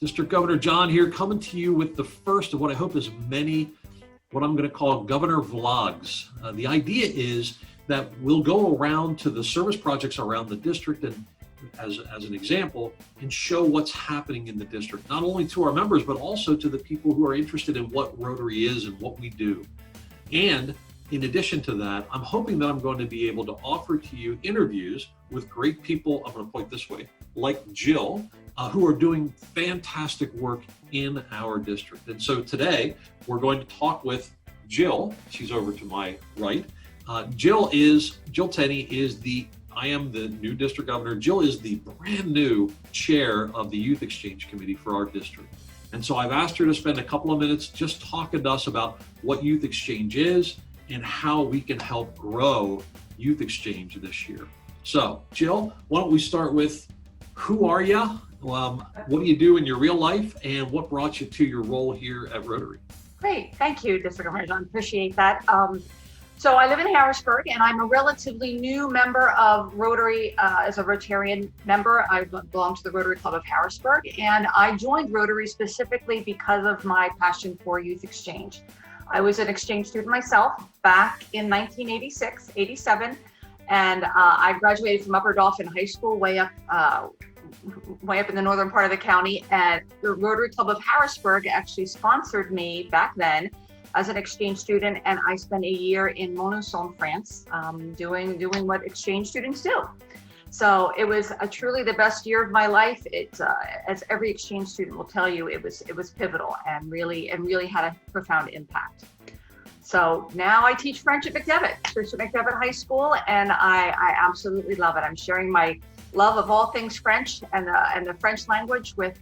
District Governor John here, coming to you with the first of what I hope is many, what I'm going to call Governor Vlogs. The idea is that we'll go around to the service projects around the district and as an example, and show what's happening in the district, not only to our members, but also to the people who are interested in what Rotary is and what we do. And in addition to that, I'm hoping that I'm going to be able to offer to you interviews with great people, I'm going to point this way, like Jill, who are doing fantastic work in our district. And so today, we're going to talk with Jill. She's over to my right. Jill Tenny is I am the new district governor. Jill is the brand new chair of the Youth Exchange Committee for our district. And so I've asked her to spend a couple of minutes just talking to us about what Youth Exchange is and how we can help grow Youth Exchange this year. So Jill, why don't we start with who are you? What do you do in your real life, and what brought you to your role here at Rotary? Great, thank you, District Governor John. Appreciate that. So I live in Harrisburg, and I'm a relatively new member of Rotary. As a Rotarian member, I belong to the Rotary Club of Harrisburg, and I joined Rotary specifically because of my passion for youth exchange. I was an exchange student myself back in 1986, 87, and I graduated from Upper Dauphin High School, way up in the northern part of the county, and the Rotary Club of Harrisburg actually sponsored me back then as an exchange student, and I spent a year in Montesson, France, doing what exchange students do. So it was truly the best year of my life. It's as every exchange student will tell you, it was pivotal and really had a profound impact. So now I teach French at McDevitt High School, and I absolutely love it. I'm sharing my love of all things French and the French language with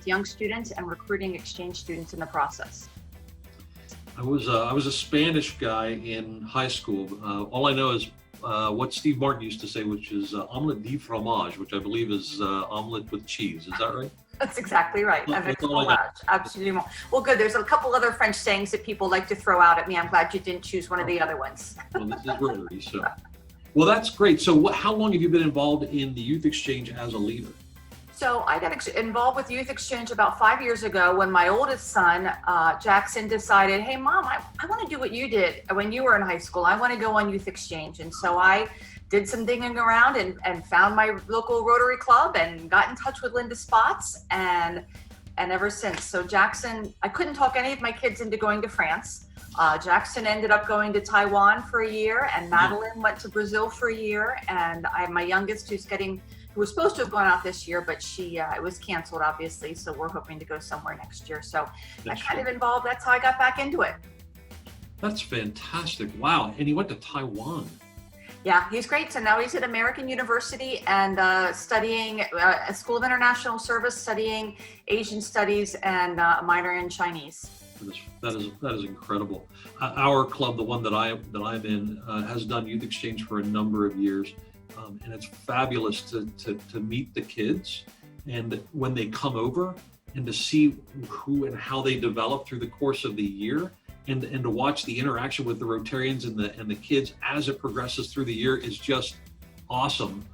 young students and recruiting exchange students in the process. I was a Spanish guy in high school. All I know is what Steve Martin used to say, which is omelette de fromage, which I believe is omelet with cheese. Is that right? That's exactly right. Absolutely. Well, good. There's a couple other French sayings that people like to throw out at me. I'm glad you didn't choose one of the other ones. Well, this is Rotary, so. Well, that's great. So how long have you been involved in the Youth Exchange as a leader? So I got involved with Youth Exchange about 5 years ago when my oldest son, Jackson, decided, hey, Mom, I want to do what you did when you were in high school. I want to go on Youth Exchange. And so I did some digging around and found my local Rotary Club and got in touch with Linda Spots and ever since. So Jackson, I couldn't talk any of my kids into going to France. Jackson ended up going to Taiwan for a year, and Madeline went to Brazil for a year. And I have my youngest who was supposed to have gone out this year, but it was canceled, obviously. So we're hoping to go somewhere next year. So that's kind of involved. That's how I got back into it. That's fantastic. Wow. And he went to Taiwan. Yeah, he's great. So now he's at American University and studying a School of International Service, studying Asian Studies and a minor in Chinese. That is incredible. Our club, the one that I'm in, has done Youth Exchange for a number of years. And it's fabulous to meet the kids, and when they come over and to see who and how they develop through the course of the year, and to watch the interaction with the Rotarians and the kids as it progresses through the year is just awesome.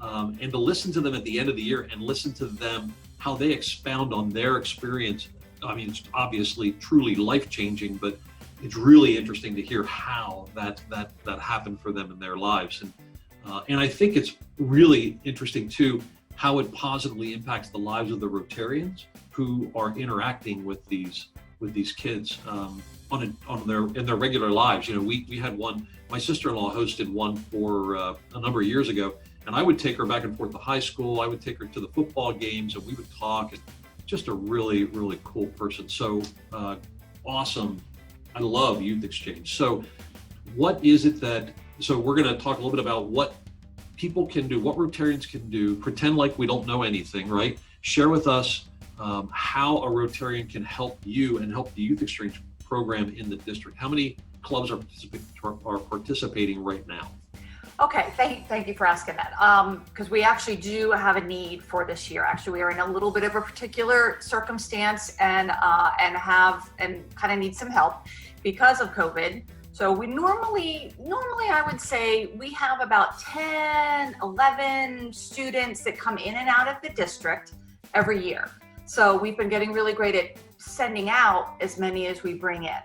And to listen to them at the end of the year and listen to them, how they expound on their experience. I mean, it's obviously truly life-changing, but it's really interesting to hear how that happened for them in their lives. And I think it's really interesting too, how it positively impacts the lives of the Rotarians who are interacting with these kids in their regular lives. You know, we had one, my sister-in-law hosted one for a number of years ago, and I would take her back and forth to high school. I would take her to the football games, and we would talk. And just a really, really cool person. So awesome. I love Youth Exchange. So what is it so we're going to talk a little bit about what people can do, what Rotarians can do, pretend like we don't know anything, right? Share with us how a Rotarian can help you and help the Youth Exchange program in the district. How many clubs are participating right now? Okay, thank you for asking that. Because we actually do have a need for this year. Actually, we are in a little bit of a particular circumstance and kind of need some help because of COVID. So we normally I would say we have about 10, 11 students that come in and out of the district every year. So we've been getting really great at sending out as many as we bring in.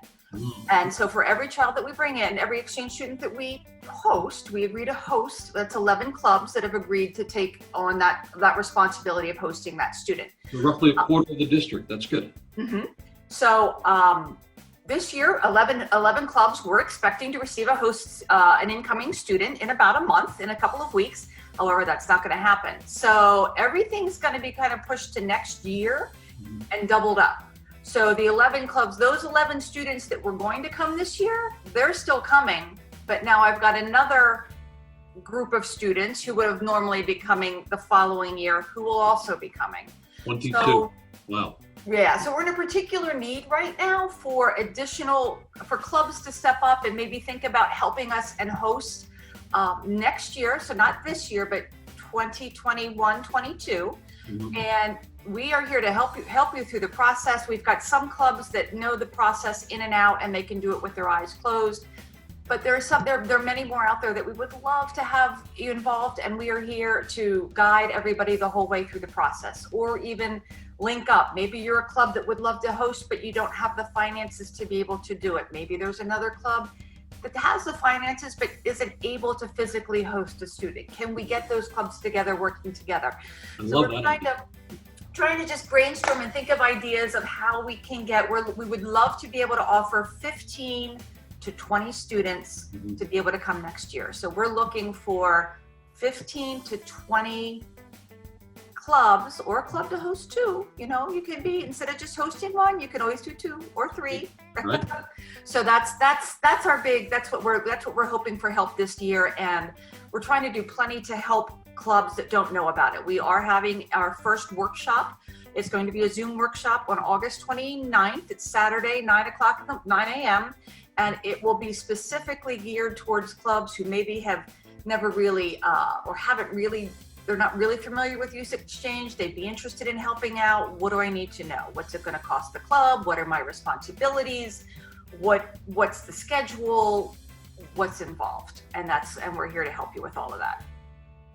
And so for every child that we bring in, every exchange student that we host, we agree to host. That's 11 clubs that have agreed to take on that responsibility of hosting that student. So roughly a quarter of the district. That's good. So this year, 11 clubs, we're expecting to receive an incoming student in about a month, in a couple of weeks. However, that's not going to happen. So everything's going to be kind of pushed to next year and doubled up. So the 11 clubs, those 11 students that were going to come this year, they're still coming. But now I've got another group of students who would have normally be coming the following year who will also be coming. 22. So, wow. Yeah, so we're in a particular need right now for clubs to step up and maybe think about helping us and host next year. So not this year, but 2021, 22. And we are here to help you through the process. We've got some clubs that know the process in and out, and they can do it with their eyes closed. But there are many more out there that we would love to have you involved, and we are here to guide everybody the whole way through the process, or even link up. Maybe you're a club that would love to host, but you don't have the finances to be able to do it. Maybe there's another club that has the finances but isn't able to physically host a student. Can we get those clubs together, working together? So we're trying to just brainstorm and think of ideas of how we can we would love to be able to offer 15 to 20 students to be able to come next year. So we're looking for 15 to 20 clubs, or a club to host two. You know, you can be, instead of just hosting one, you can always do 2 or 3. Right. So that's what we're hoping for help this year, and we're trying to do plenty to help clubs that don't know about it. We are having our first workshop. It's going to be a Zoom workshop on August 29th. It's Saturday, 9 a.m. And it will be specifically geared towards clubs who maybe have never really they're not really familiar with Youth Exchange. They'd be interested in helping out. What do I need to know? What's it going to cost the club? What are my responsibilities? What's the schedule? What's involved? And we're here to help you with all of that.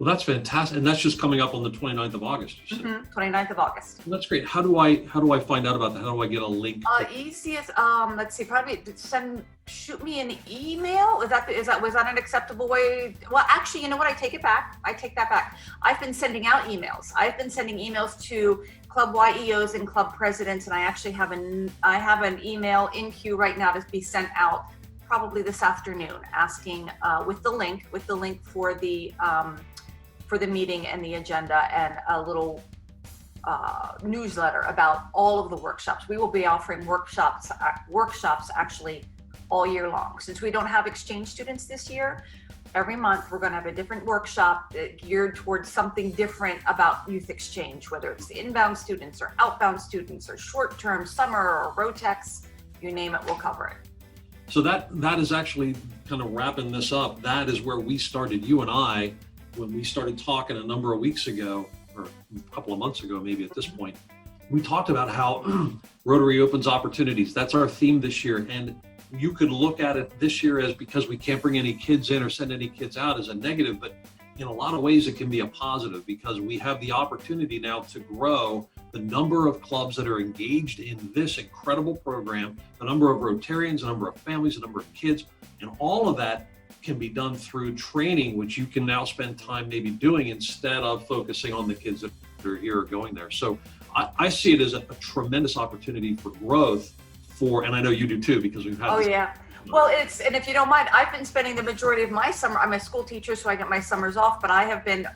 Well, that's fantastic. And that's just coming up on the 29th of August. 29th of August. Well, that's great. How do I find out about that? How do I get a link? Easiest, let's see, probably shoot me an email. Was that an acceptable way? Well, actually, you know what? I take that back. I've been sending out emails. I've been sending emails to club YEOs and club presidents, and I actually have an email in queue right now to be sent out probably this afternoon, asking with the link for the meeting and the agenda, and a little newsletter about all of the workshops. We will be offering workshops actually all year long. Since we don't have exchange students this year, every month we're going to have a different workshop geared towards something different about Youth Exchange, whether it's the inbound students or outbound students or short-term, summer, or Rotex, you name it, we'll cover it. So that is actually kind of wrapping this up. That is where we started, you and I, when we started talking a number of weeks ago, or a couple of months ago, maybe at this point. We talked about how Rotary opens opportunities. That's our theme this year. And you could look at it this year as, because we can't bring any kids in or send any kids out, as a negative, but in a lot of ways it can be a positive, because we have the opportunity now to grow the number of clubs that are engaged in this incredible program, the number of Rotarians, the number of families, the number of kids, and all of that can be done through training, which you can now spend time maybe doing instead of focusing on the kids that are here or going there. So I see it as a tremendous opportunity for growth and I know you do too, because we've had Oh, yeah. Well, and if you don't mind, I've been spending the majority of my summer, I'm a school teacher, so I get my summers off, but I have been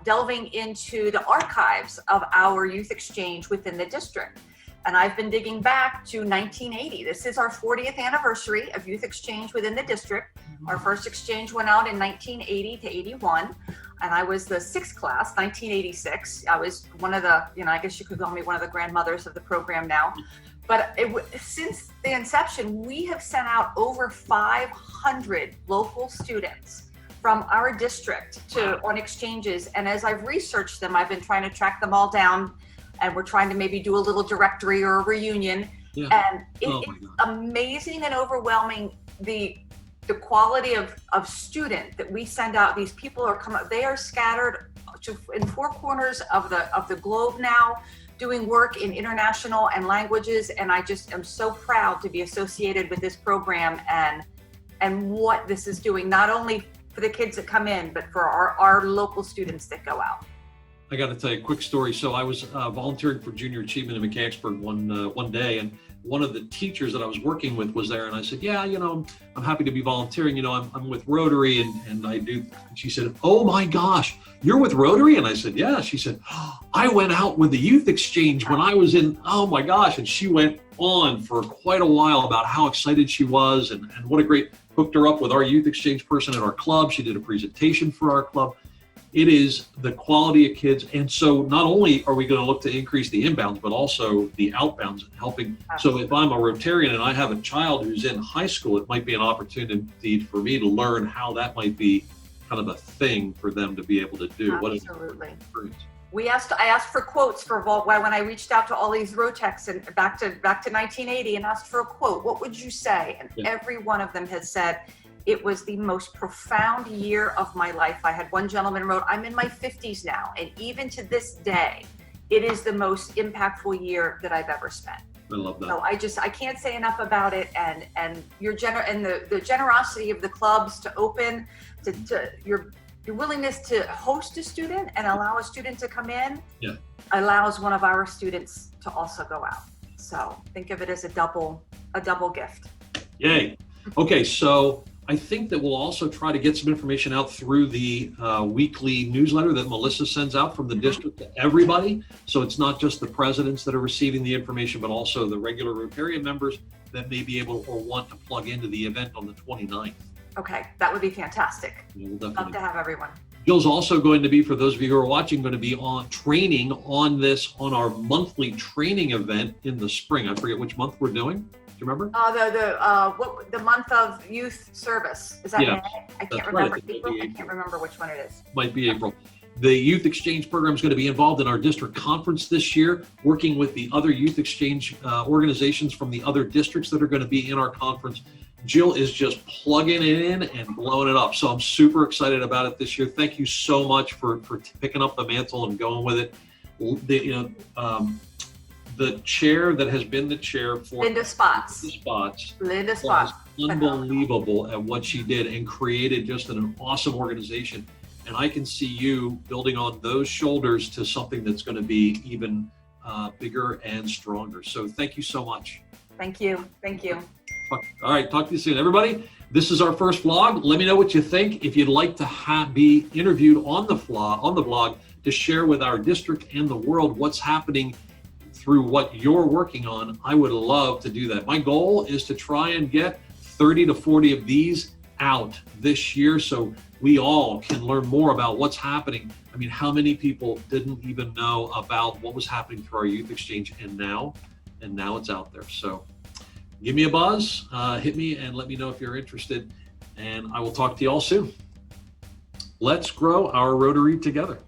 delving into the archives of our Youth Exchange within the district. And I've been digging back to 1980. This is our 40th anniversary of Youth Exchange within the district. Our first exchange went out in 1980 to 81. And I was the 6th class, 1986. I was one of the, I guess you could call me one of the grandmothers of the program now. But since the inception, we have sent out over 500 local students from our district on exchanges. And as I've researched them, I've been trying to track them all down. And we're trying to maybe do a little directory or a reunion. Yeah. And it's amazing and overwhelming the quality of student that we send out. These people are they are scattered in 4 corners of the globe now, doing work in international and languages. And I just am so proud to be associated with this program and what this is doing, not only for the kids that come in, but for our local students that go out. I got to tell you a quick story. So I was volunteering for junior achievement in Mechanicsburg one day, and one of the teachers that I was working with was there, and I said, yeah, I'm happy to be volunteering. I'm with Rotary and I do. And she said, oh my gosh, you're with Rotary? And I said, yeah. She said, I went out with the youth exchange when I was in, oh my gosh. And she went on for quite a while about how excited she was and what a great, hooked her up with our youth exchange person at our club. She did a presentation for our club. It is the quality of kids. And so not only are we going to look to increase the inbounds, but also the outbounds helping. So if I'm a Rotarian and I have a child who's in high school, it might be an opportunity for me to learn how that might be kind of a thing for them to be able to do. Absolutely. I asked for quotes for when I reached out to all these Rotecs and back to 1980 and asked for a quote. What would you say? And every one of them has said, it was the most profound year of my life. I had one gentleman wrote, I'm in my 50s now, and even to this day, it is the most impactful year that I've ever spent. I love that. So I can't say enough about it, and your the generosity of the clubs to open, to your willingness to host a student and allow a student to come in, allows one of our students to also go out. So think of it as a double gift. Yay. Okay, so I think that we'll also try to get some information out through the weekly newsletter that Melissa sends out from the district to everybody. So it's not just the presidents that are receiving the information, but also the regular Rotarian members that may be able or want to plug into the event on the 29th. Okay, that would be fantastic. We'll definitely love to have everyone. Jill's also going to be, for those of you who are watching, going to be on training on our monthly training event in the spring. I forget which month we're doing. Do you remember? The month of youth service. Is that May? I can't remember. Right. April? I can't remember which one it is. Might be April. The youth exchange program is going to be involved in our district conference this year, working with the other youth exchange organizations from the other districts that are going to be in our conference. Jill is just plugging it in and blowing it up. So I'm super excited about it this year. Thank you so much for picking up the mantle and going with it. The chair that has been the chair for Linda Spots. Unbelievable at what she did and created just an awesome organization. And I can see you building on those shoulders to something that's going to be even bigger and stronger. So thank you so much. Thank you. All right, talk to you soon. Everybody, this is our first vlog. Let me know what you think. If you'd like to be interviewed on the blog to share with our district and the world what's happening through what you're working on, I would love to do that. My goal is to try and get 30 to 40 of these out this year so we all can learn more about what's happening. I mean, how many people didn't even know about what was happening through our youth exchange, and now it's out there. So give me a buzz, hit me and let me know if you're interested, and I will talk to you all soon. Let's grow our Rotary together.